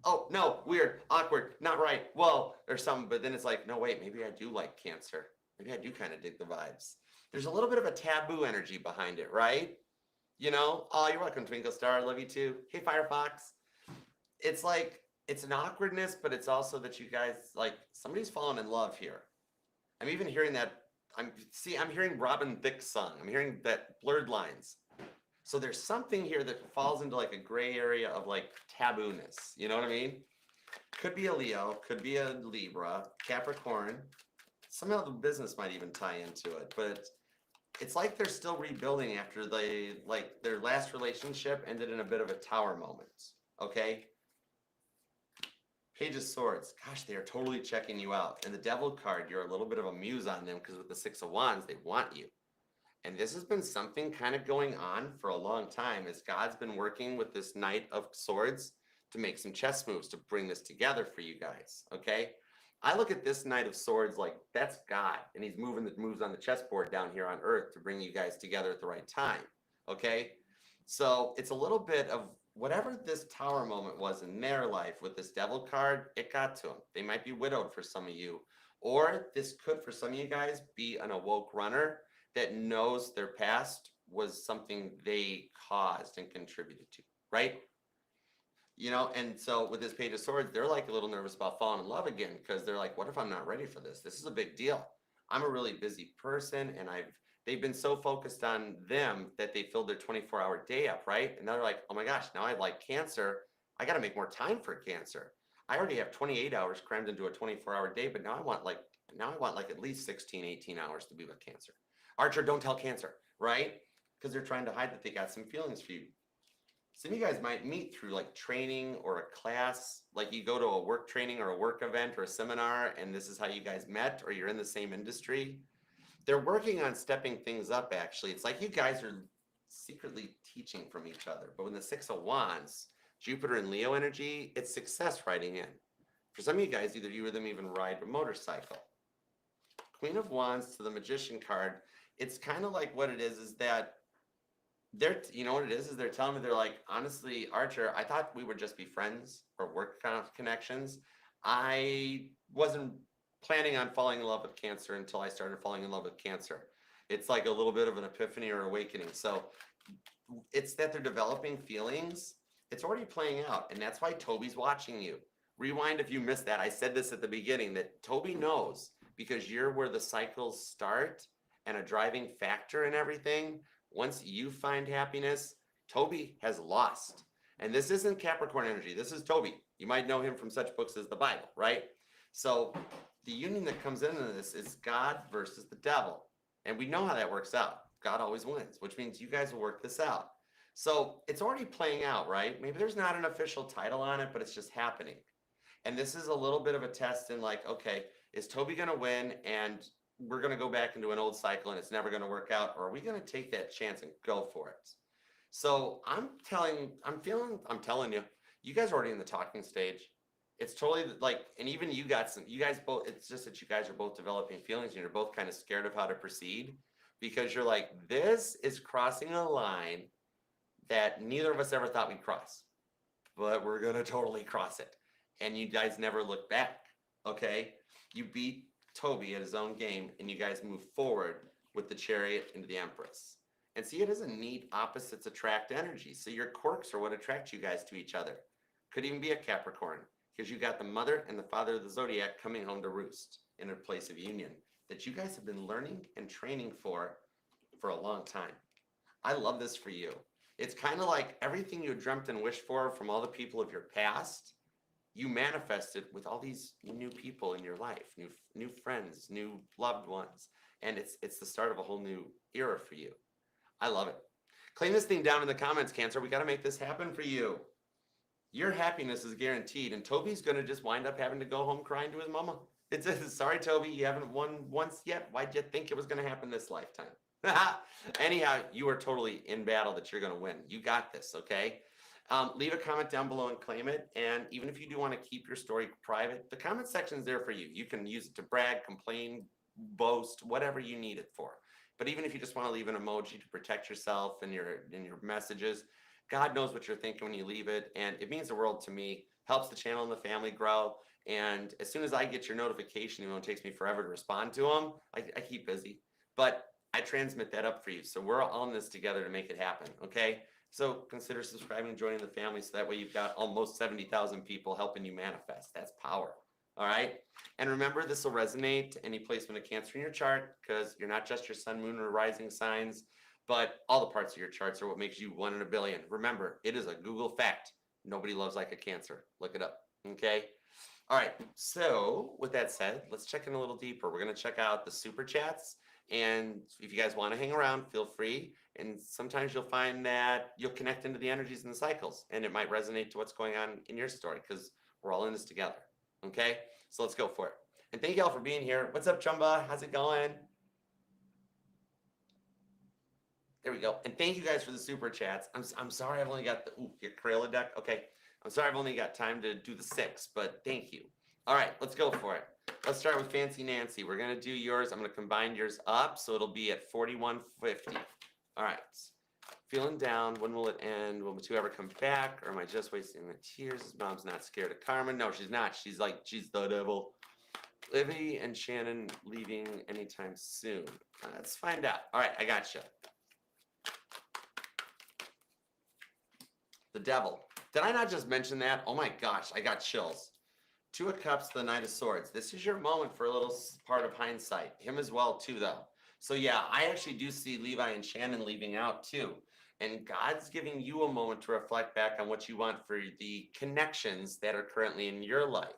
[SPEAKER 1] oh, no, weird, awkward, not right, whoa, or something. But then it's like, no, wait, maybe I do like Cancer. Maybe I do kind of dig the vibes. There's a little bit of a taboo energy behind it, right? You know, oh, you're welcome, Twinkle Star. Love you too. Hey, Firefox. It's like, it's an awkwardness, but it's also that you guys, like, somebody's fallen in love here. I'm even hearing that. I'm hearing Robin Thicke's song. I'm hearing that blurred lines. So there's something here that falls into like a gray area of like taboo-ness. You know what I mean? Could be a Leo, could be a Libra, Capricorn. Somehow the business might even tie into it, but it's like they're still rebuilding after their last relationship ended in a bit of a tower moment. Okay? Page of Swords. Gosh, they are totally checking you out. And the Devil card, you're a little bit of a muse on them because with the Six of Wands, they want you. And this has been something kind of going on for a long time as God's been working with this Knight of Swords to make some chess moves to bring this together for you guys, okay? I look at this Knight of Swords like that's God, and he's moving the moves on the chessboard down here on Earth to bring you guys together at the right time, okay? So it's a little bit of whatever this tower moment was in their life with this Devil card, it got to them. They might be widowed for some of you, or this could, for some of you guys, be an awoke runner that knows their past was something they caused and contributed to, right? You know, and so with this Page of Swords, they're like a little nervous about falling in love again because they're like, what if I'm not ready for this? This is a big deal. I'm a really busy person, and they've been so focused on them that they filled their 24-hour day up, right? And they're like, oh my gosh, now I like Cancer. I got to make more time for Cancer. I already have 28 hours crammed into a 24-hour day, but now I want like at least 16, 18 hours to be with Cancer. Archer, don't tell Cancer, right? Because they're trying to hide that they got some feelings for you. Some of you guys might meet through like training or a class, like you go to a work training or a work event or a seminar, and this is how you guys met, or you're in the same industry. They're working on stepping things up, actually. It's like you guys are secretly teaching from each other. But when the Six of Wands, Jupiter and Leo energy, it's success riding in. For some of you guys, either you or them even ride a motorcycle. Queen of Wands to the Magician card, it's kind of like what it is that you know what it is they're telling me, they're like, honestly, Archer, I thought we would just be friends or work kind of connections. I wasn't planning on falling in love with Cancer until I started falling in love with Cancer. It's like a little bit of an epiphany or awakening. So it's that they're developing feelings. It's already playing out. And that's why Toby's watching you. Rewind if you missed that. I said this at the beginning, that Toby knows because you're where the cycles start and a driving factor in everything. Once you find happiness, Toby has lost. And this isn't Capricorn energy. This is Toby. You might know him from such books as the Bible, right? So the union that comes into this is God versus the devil. And we know how that works out. God always wins, which means you guys will work this out. So it's already playing out, right? Maybe there's not an official title on it, but it's just happening. And this is a little bit of a test in like, okay, is Toby going to win? And we're going to go back into an old cycle and it's never going to work out, or are we going to take that chance and go for it? So I'm telling you, you guys are already in the talking stage. It's totally like, and even you guys both, it's just that you guys are both developing feelings and you're both kind of scared of how to proceed because you're like, this is crossing a line that neither of us ever thought we'd cross, but we're going to totally cross it. And you guys never look back. Okay. You beat Toby at his own game, and you guys move forward with the Chariot into the Empress. And see, it is a neat opposites attract energy. So your quirks are what attract you guys to each other. Could even be a Capricorn, because you got the mother and the father of the zodiac coming home to roost in a place of union. that you guys have been learning and training for a long time. I love this for you. It's kind of like everything you dreamt and wished for from all the people of your past, you manifested with all these new people in your life, new friends, new loved ones, and it's the start of a whole new era for you. I love it. Claim this thing down in the comments, Cancer. We got to make this happen for you. Your happiness is guaranteed, and Toby's going to just wind up having to go home crying to his mama. It's sorry, Toby, you haven't won once yet. Why'd you think it was going to happen this lifetime? Anyhow, you are totally in battle that you're going to win. You got this, okay? Leave a comment down below and claim it. And even if you do want to keep your story private, the comment section is there for you. You can use it to brag, complain, boast, whatever you need it for. But even if you just want to leave an emoji to protect yourself and your messages, God knows what you're thinking when you leave it. And it means the world to me, helps the channel and the family grow. And as soon as I get your notification, even though it takes me forever to respond to them, I keep busy. But I transmit that up for you. So we're all in this together to make it happen, okay? So consider subscribing and joining the family so that way you've got almost 70,000 people helping you manifest. That's power, all right? And remember, this will resonate to any placement of Cancer in your chart because you're not just your sun, moon, or rising signs, but all the parts of your charts are what makes you 1 in a billion. Remember, it is a Google fact. Nobody loves like a Cancer. Look it up, okay? All right, so with that said, let's check in a little deeper. We're going to check out the super chats. And if you guys want to hang around, feel free. And sometimes you'll find that you'll connect into the energies and the cycles, and it might resonate to what's going on in your story because we're all in this together. Okay, so let's go for it. And thank you all for being here. What's up, Chumba? How's it going? There we go. And thank you guys for the super chats. I'm sorry I've only got the your Crayola deck. Okay, I'm sorry I've only got time to do the 6, but thank you. All right, let's go for it. Let's start with Fancy Nancy. We're going to do yours. I'm going to combine yours up, so it'll be at 4150. All right. Feeling down. When will it end? Will Matu ever come back, or am I just wasting my tears? His mom's not scared of Carmen. No, she's not. She's like, she's the devil. Livy and Shannon leaving anytime soon. Let's find out. All right, I got you. The devil. Did I not just mention that? Oh my gosh, I got chills. 2 of Cups, the Knight of Swords. This is your moment for a little part of hindsight. Him as well, too, though. So, yeah, I actually do see Levi and Shannon leaving out, too. And God's giving you a moment to reflect back on what you want for the connections that are currently in your life.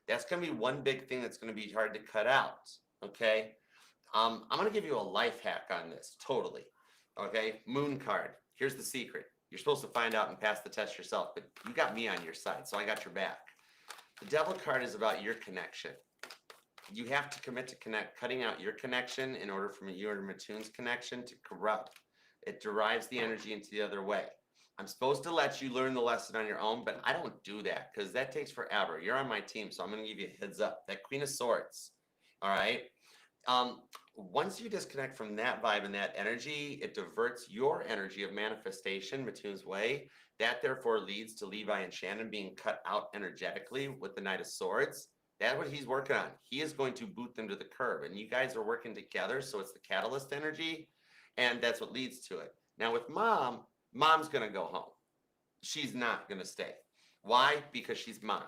[SPEAKER 1] That's going to be one big thing that's going to be hard to cut out, okay? I'm going to give you a life hack on this, totally. Okay, Moon card. Here's the secret. You're supposed to find out and pass the test yourself, but you got me on your side, so I got your back. The Devil card is about your connection. You have to commit to cutting out your connection in order for you and Matune's connection to corrupt. It derives the energy into the other way. I'm supposed to let you learn the lesson on your own, but I don't do that because that takes forever. You're on my team, so I'm going to give you a heads up. That Queen of Swords, all right? Once you disconnect from that vibe and that energy, it diverts your energy of manifestation Matune's way. That therefore leads to Levi and Shannon being cut out energetically with the Knight of Swords. That's what he's working on. He is going to boot them to the curb, and you guys are working together, so it's the catalyst energy, and that's what leads to it. Now with Mom's going to go home. She's not going to stay. Why? Because she's Mom.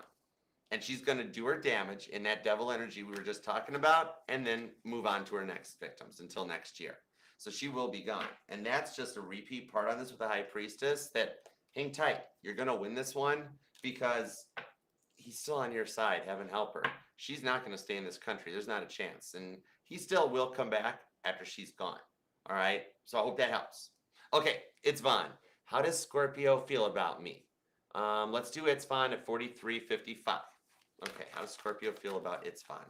[SPEAKER 1] And she's going to do her damage in that devil energy we were just talking about and then move on to her next victims until next year. So she will be gone. And that's just a repeat part on this with the High Priestess that hang tight. You're going to win this one because he's still on your side. Heaven help her. She's not going to stay in this country. There's not a chance. And he still will come back after she's gone. All right? So I hope that helps. Okay, it's Vaughn. How does Scorpio feel about me? Let's do It's Vaughn at 4355. Okay, how does Scorpio feel about It's Fun?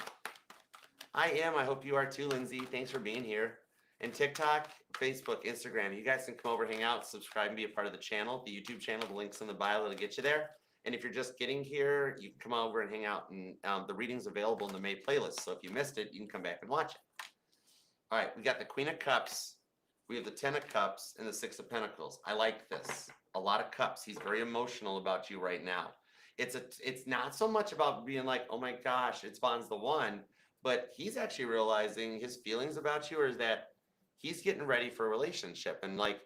[SPEAKER 1] I am. I hope you are too, Lindsay. Thanks for being here. And TikTok, Facebook, Instagram. You guys can come over, hang out, subscribe, and be a part of the channel, the YouTube channel. The link's in the bio. That'll get you there. And if you're just getting here, you can come over and hang out. And the reading's available in the May playlist. So if you missed it, you can come back and watch it. All right, we got the Queen of Cups. We have the 10 of Cups and the 6 of Pentacles. I like this. A lot of cups. He's very emotional about you right now. It's not so much about being like, oh my gosh, It's Vaughn's the one, but he's actually realizing his feelings about you is that he's getting ready for a relationship. And like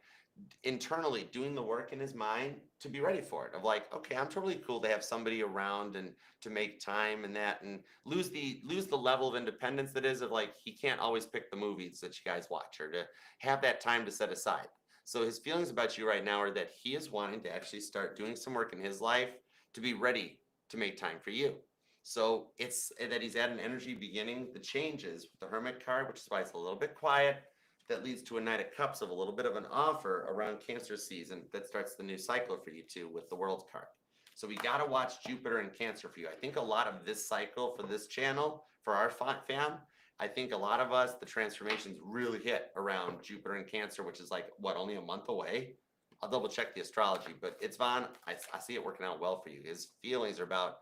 [SPEAKER 1] internally doing the work in his mind to be ready for it, of like, okay, I'm totally cool to have somebody around and to make time and that, and lose the level of independence that is of like, he can't always pick the movies that you guys watch, or to have that time to set aside. So his feelings about you right now are that he is wanting to actually start doing some work in his life to be ready to make time for you. So it's that he's at an energy beginning the changes with the Hermit card, which is why it's a little bit quiet. That leads to a Knight of Cups of a little bit of an offer around Cancer season that starts the new cycle for you too with the World card. So we got to watch Jupiter and Cancer for you. I think a lot of this cycle for this channel, for our fam, I think a lot of us, the transformations really hit around Jupiter and Cancer, which is like, what, only a month away? I'll double check the astrology, but it's Von. I see it working out well for you. His feelings are about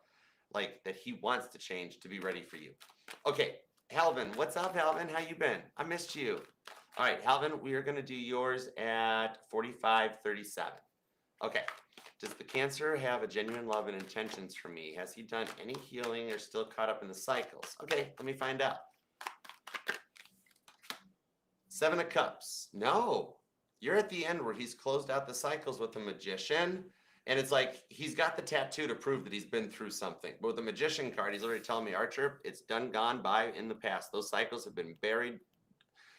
[SPEAKER 1] like that he wants to change to be ready for you. Okay, Halvin, what's up, Halvin? How you been? I missed you. All right, Halvin, we are going to do yours at 4537. Okay. Does the Cancer have a genuine love and intentions for me? Has he done any healing or still caught up in the cycles? Okay, let me find out. 7 of Cups. No. You're at the end where he's closed out the cycles with the Magician. And it's like he's got the tattoo to prove that he's been through something. But with the Magician card, he's already telling me, Archer, it's done, gone by in the past. Those cycles have been buried.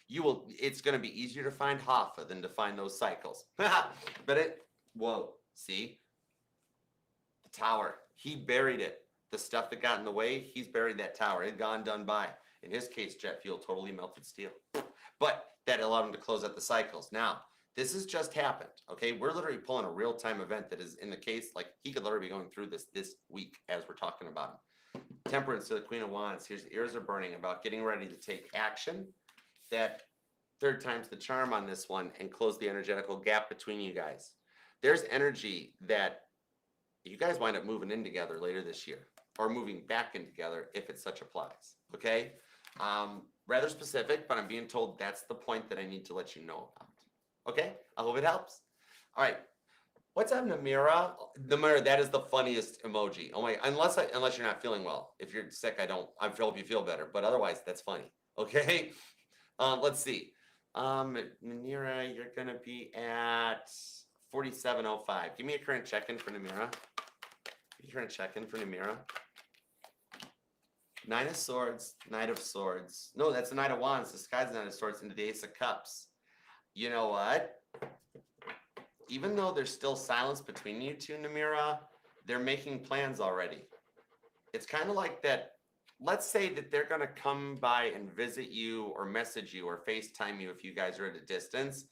[SPEAKER 1] It's going to be easier to find Hoffa than to find those cycles. But whoa, see? The tower, he buried it. The stuff that got in the way, he's buried that tower. It gone, done by. In his case, jet fuel, totally melted steel. But that allowed him to close out the cycles. Now, this has just happened, okay? We're literally pulling a real-time event that is in the case, like he could literally be going through this week as we're talking about him. Temperance to the Queen of Wands. Here's the ears are burning about getting ready to take action. That third time's the charm on this one and close the energetical gap between you guys. There's energy that you guys wind up moving in together later this year or moving back in together if it such applies, okay? Rather specific, but I'm being told that's the point that I need to let you know about. Okay, I hope it helps. All right, what's up, Namira? Namira, that is the funniest emoji. Oh my, unless you're not feeling well. If you're sick, I hope you feel better, but otherwise, that's funny. Okay, let's see. Namira, you're gonna be at 4705. Give me a current check-in for Namira. Current check-in for Namira. 9 of Swords, Knight of Swords. No, that's the Knight of Wands. The sky's Knight of Swords into the Ace of Cups. You know what? Even though there's still silence between you two, Namira, they're making plans already. It's kind of like that. Let's say that they're going to come by and visit you or message you or FaceTime you if you guys are at a distance.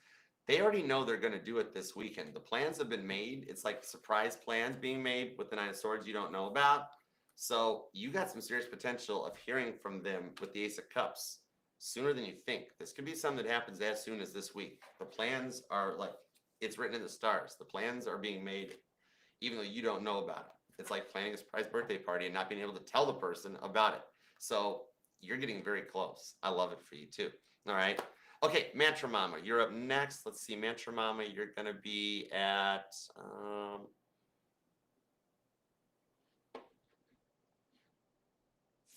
[SPEAKER 1] They already know they're going to do it this weekend. The plans have been made. It's like surprise plans being made with the Nine of Swords you don't know about. So you got some serious potential of hearing from them with the Ace of Cups sooner than you think. This could be something that happens as soon as this week. The plans are like, it's written in the stars. The plans are being made even though you don't know about it. It's like planning a surprise birthday party and not being able to tell the person about it. So you're getting very close. I love it for you too. All right. Okay, Mantra Mama, you're up next. Let's see, Mantra Mama, you're going to be at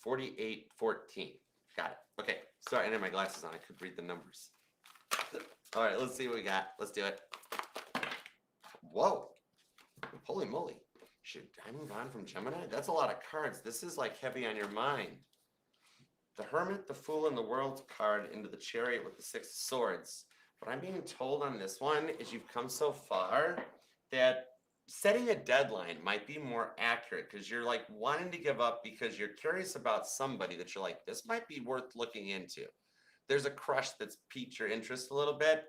[SPEAKER 1] 4814. Got it. Okay, sorry, I didn't have my glasses on. I could read the numbers. All right, let's see what we got. Let's do it. Whoa. Holy moly. Should I move on from Gemini? That's a lot of cards. This is like heavy on your mind. The Hermit, the Fool, and the World card into the Chariot with the 6 of Swords. What I'm being told on this one is you've come so far that setting a deadline might be more accurate because you're like wanting to give up because you're curious about somebody that you're like, this might be worth looking into. There's a crush that's piqued your interest a little bit.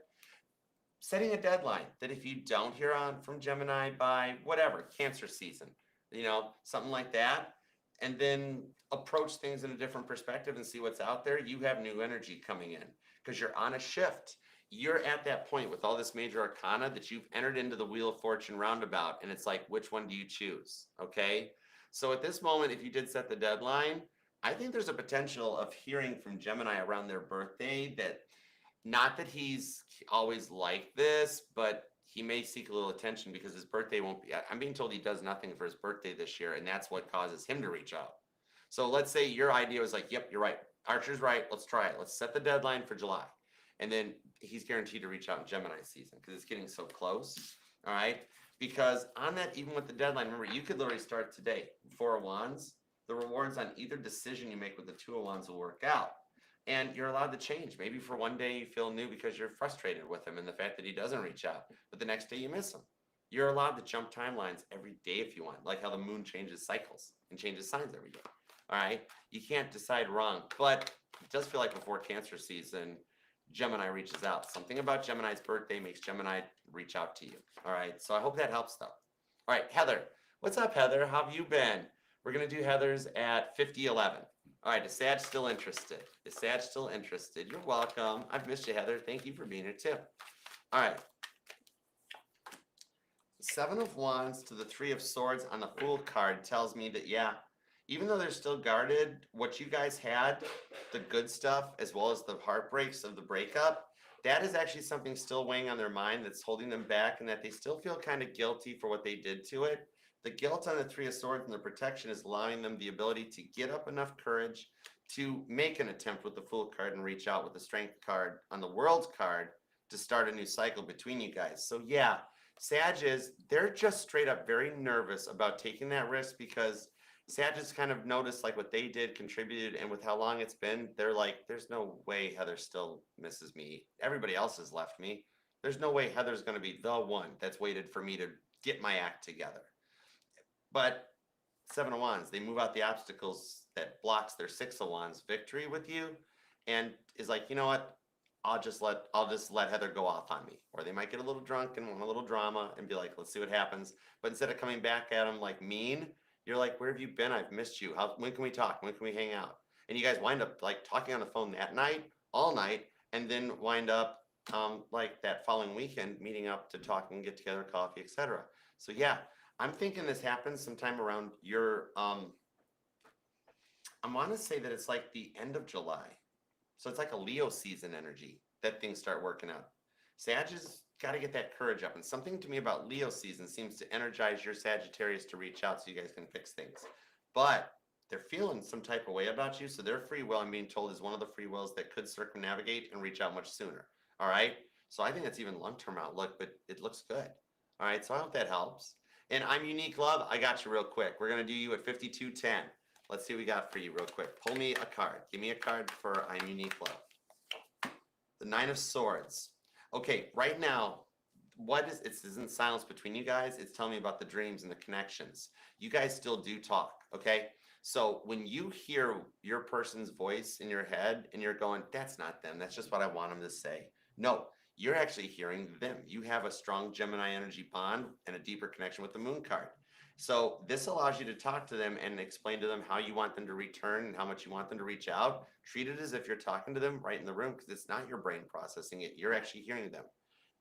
[SPEAKER 1] Setting a deadline that if you don't hear on from Gemini by whatever, Cancer season, something like that, and then approach things in a different perspective and see what's out there, you have new energy coming in because you're on a shift. You're at that point with all this major arcana that you've entered into the Wheel of Fortune roundabout, and it's like, which one do you choose? Okay. So at this moment, if you did set the deadline, I think there's a potential of hearing from Gemini around their birthday that not that he's always like this, but he may seek a little attention because his birthday won't be. I'm being told he does nothing for his birthday this year, and that's what causes him to reach out. So let's say your idea was like, yep, you're right. Archer's right. Let's try it. Let's set the deadline for July. And then he's guaranteed to reach out in Gemini season because it's getting so close. All right. Because on that, even with the deadline, remember, you could literally start today. 4 of Wands, the rewards on either decision you make with the 2 of Wands will work out. And you're allowed to change. Maybe for one day you feel new because you're frustrated with him and the fact that he doesn't reach out, but the next day you miss him. You're allowed to jump timelines every day if you want, like how the moon changes cycles and changes signs every day. All right. You can't decide wrong, but it does feel like before Cancer season, Gemini reaches out. Something about Gemini's birthday makes Gemini reach out to you. All right. So I hope that helps though. All right, Heather. What's up, Heather? How have you been? We're going to do Heather's at 5011. All right, is Sag still interested? Is Sag still interested? You're welcome. I've missed you, Heather. Thank you for being here too. All right. 7 of Wands to the 3 of Swords on the Fool card tells me that, yeah, even though they're still guarded, what you guys had, the good stuff, as well as the heartbreaks of the breakup, that is actually something still weighing on their mind that's holding them back, and that they still feel kind of guilty for what they did to it. The guilt on the 3 of Swords and the protection is allowing them the ability to get up enough courage to make an attempt with the Fool card and reach out with the Strength card on the World card to start a new cycle between you guys. So yeah, Sages, they're just straight up very nervous about taking that risk because Sages kind of noticed like what they did contributed, and with how long it's been, they're like, there's no way Heather still misses me. Everybody else has left me. There's no way Heather's going to be the one that's waited for me to get my act together. But 7 of Wands, they move out the obstacles that blocks their 6 of Wands victory with you, and is like, you know what? I'll just let Heather go off on me. Or they might get a little drunk and want a little drama and be like, let's see what happens. But instead of coming back at them like mean, you're like, where have you been? I've missed you. When can we talk? When can we hang out? And you guys wind up like talking on the phone that night, all night, and then wind up like that following weekend meeting up to talk and get together, coffee, etc. So yeah, I'm thinking this happens sometime around your I want to say that it's like the end of July. So it's like a Leo season energy that things start working out. Sag's got to get that courage up. And something to me about Leo season seems to energize your Sagittarius to reach out so you guys can fix things. But they're feeling some type of way about you. So their free will, I'm being told, is one of the free wills that could circumnavigate and reach out much sooner. All right. So I think that's even long-term outlook, but it looks good. All right. So I hope that helps. And I'm Unique Love. I got you real quick. We're going to do you at 5210. Let's see what we got for you real quick. Pull me a card. Give me a card for I'm Unique Love. The 9 of Swords. Okay, right now, it isn't silence between you guys. It's telling me about the dreams and the connections. You guys still do talk, okay? So when you hear your person's voice in your head and you're going, that's not them. That's just what I want them to say. No, you're actually hearing them. You have a strong Gemini energy bond and a deeper connection with the Moon card. So this allows you to talk to them and explain to them how you want them to return and how much you want them to reach out. Treat it as if you're talking to them right in the room, because it's not your brain processing it. You're actually hearing them.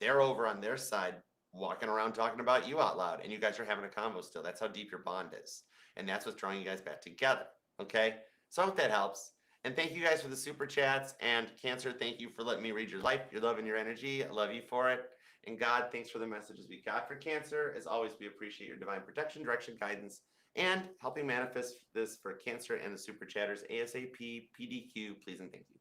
[SPEAKER 1] They're over on their side, walking around talking about you out loud, and you guys are having a convo still. That's how deep your bond is. And that's what's drawing you guys back together. Okay? So I hope that helps. And thank you guys for the super chats. And Cancer, thank you for letting me read your life, your love, and your energy. I love you for it. And God, thanks for the messages we got for Cancer. As always, we appreciate your divine protection, direction, guidance, and helping manifest this for Cancer and the super chatters ASAP, PDQ, please and thank you.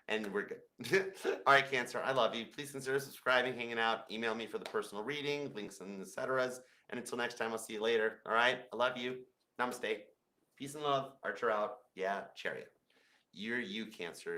[SPEAKER 1] And we're good. All right, Cancer, I love you. Please consider subscribing, hanging out. Email me for the personal reading, links and etc. And until next time, I'll see you later. All right, I love you. Namaste. Peace and love. Archer out. Yeah, chariot. You're you, Cancer.